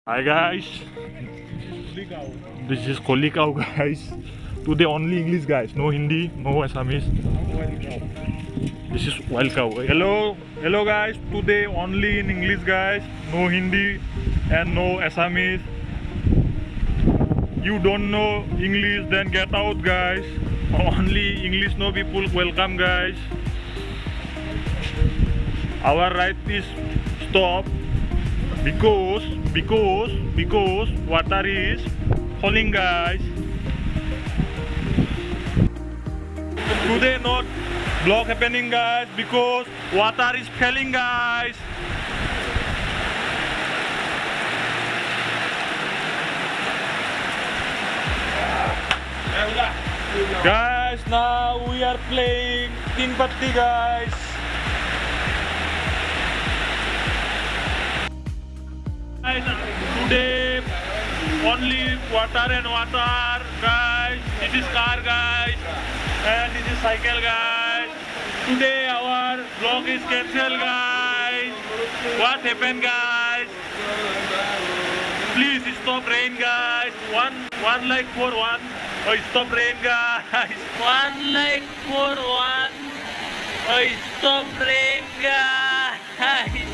Hi guys, this is Kolikau guys. Today only English guys, no Hindi, no Assamese. This is wild cow. Hello guys. Today only in English guys, no Hindi and no Assamese. You don't know English, then get out guys. Only English no people welcome guys. Our right is stop because water is falling guys. Today not vlog happening guys because water is falling guys. Guys, now we are playing King Patti guys. Guys, today only water and water guys. This is car guys and this is cycle guys. Today our vlog is cancelled guys. What happened guys? Please stop rain guys. One like for one. Oh, stop rain guys. One like for one. Oh, stop rain guys.